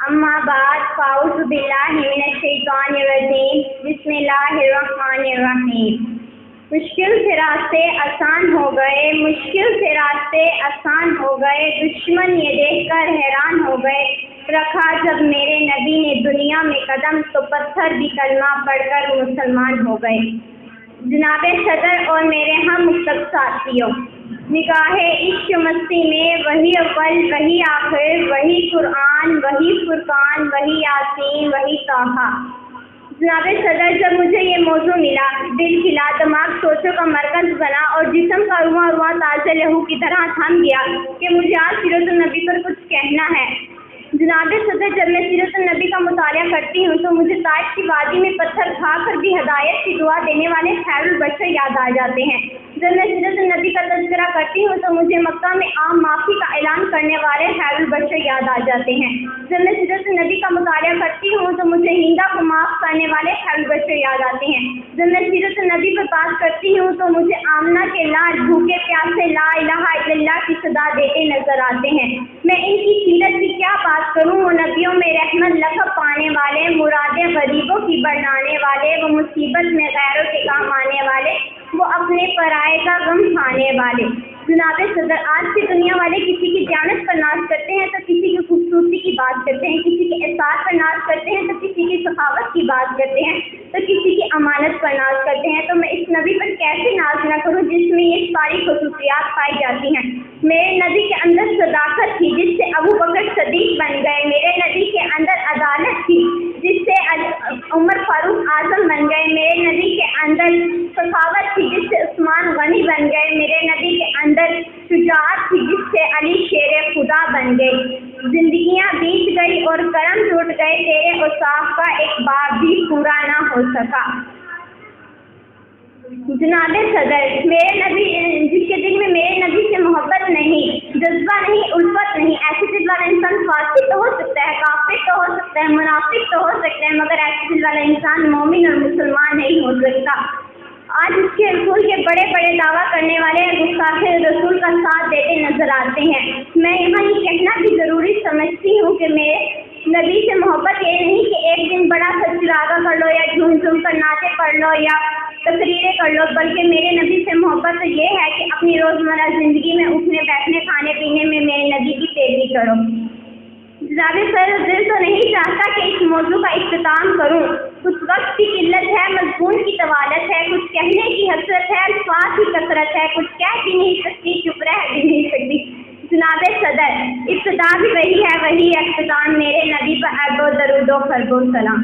اما بعد فاعوذ باللہ من الشیطان الرجیم بسم اللہ الرحمن الرحیم۔ مشکل سے راستے آسان ہو گئے، مشکل سے راستے آسان ہو گئے، دشمن یہ دیکھ کر حیران ہو گئے۔ رکھا جب میرے نبی نے دنیا میں قدم تو پتھر بھی کلمہ پڑھ کر مسلمان ہو گئے۔ جناب صدر اور میرے ہم مکتب ساتھیوں، نگاہ عشق مستی میں وہی اول وہی آخر، وہی قرآن وہی فرقان وہی یاسین وہی طٰہٰ۔ جناب صدر، جب مجھے یہ موضوع ملا، دل کھلا، دماغ سوچوں کا مرکز بنا اور جسم کا رواں رواں تازہ لہو کی طرح تھم گیا کہ مجھے آج سیرت النبی پر کچھ کہنا ہے۔ جناب صدر، جب میں سیرت النبی کا مطالعہ کرتی ہوں تو مجھے طائف کی وادی میں پتھر کھا کر بھی ہدایت کی دعا دینے والے خیر البشر یاد آ جاتے ہیں۔ جب میں سیرت النبی کا تذکرہ کرتی ہوں تو مجھے مکہ میں عام معافی کا اعلان کرنے والے خیر البشر یاد آ جاتے ہیں۔ جب میں سیرت النبی کا مطالعہ کرتی ہوں تو مجھے ہندا کو معاف کرنے والے خیر البشر یاد آتے ہیں۔ جب میں سیرت النبی پر بات کرتی ہوں تو مجھے آمنہ کے لال بھوکے پیاسے لا الہ الا اللہ کی صدا دیتے نظر آتے ہیں۔ میں ان کی سیرت کی کیا بات کروں، وہ نبیوں میں رحمت لقب پانے والے، مرادیں غریبوں کی بڑھانے والے، وہ مصیبت میں غیروں کے کام آنے والے، وہ اپنے پرائے کا غم کھانے والے۔ جناب صدر، آج کی دنیا والے کسی کی دیانت پر ناز کرتے ہیں تو کسی کی خوبصورتی کی بات کرتے ہیں، کسی کے احساس پر ناز کرتے ہیں تو کسی کی سخاوت کی بات کرتے ہیں تو کسی کی امانت پر ناز کرتے ہیں۔ تو میں اس نبی پر کیسے ناز نہ کروں جس میں یہ ساری خصوصیات پائی جاتی ہیں۔ میرے نبی کے اندر صداقت تھی جس سے ابو بکر صدیق بن گئے، میرے نبی کے اندر عدالت تھی جس سے عمر فاروق اعظم بن گئے، میرے نبی کے اندر سخاوت تھی جس سے عثمان غنی بن گئے، میرے نبی کے اندر شجاعت تھی جس سے علی شیر خدا بن گئے۔ زندگیاں بیت گئی اور کرم ٹوٹ گئے، تیرے اوصاف کا ایک باب بھی پورا نہ ہو سکا۔ جناب صدر، میرے نبی جس کے دل میں میرے نبی سے محبت نہیں، جذبہ نہیں، الفت نہیں، ایسے دل والا انسان فاسق تو ہو سکتا ہے، کافر تو ہو سکتا ہے، منافق تو ہو سکتا ہے، مگر ایسے دل والا انسان مومن اور مسلمان نہیں ہو سکتا۔ آج اس کے رسول کے بڑے بڑے دعویٰ کرنے والے گستاخ رسول کا ساتھ دیتے نظر آتے ہیں۔ میں یہاں یہ کہنا بھی ضروری سمجھتی ہوں کہ میرے نبی سے محبت یہ نہیں کہ ایک دن بڑا سا چراغا کر لو یا جھوم جھوم کر ناچے پڑھ لو یا تقریریں کر لو، بلکہ میرے نبی سے محبت یہ ہے کہ اپنی روزمرہ زندگی میں اٹھنے بیٹھنے کھانے پینے میں میرے نبی کی پیروی کرو۔ جناب سر، دل تو نہیں چاہتا کہ اس موضوع کا اختتام کروں، کچھ وقت کی قلت ہے، مضمون کی طوالت ہے، کچھ کہنے کی حسرت ہے، الفاظ کی کثرت ہے، کچھ کہہ بھی نہیں سکتی، چپ رہ بھی نہیں سکتی۔ جناب صدر، ابتدا بھی وہی ہے وہی اختتام، میرے نبی پر ارب و درود و خرب و سلام۔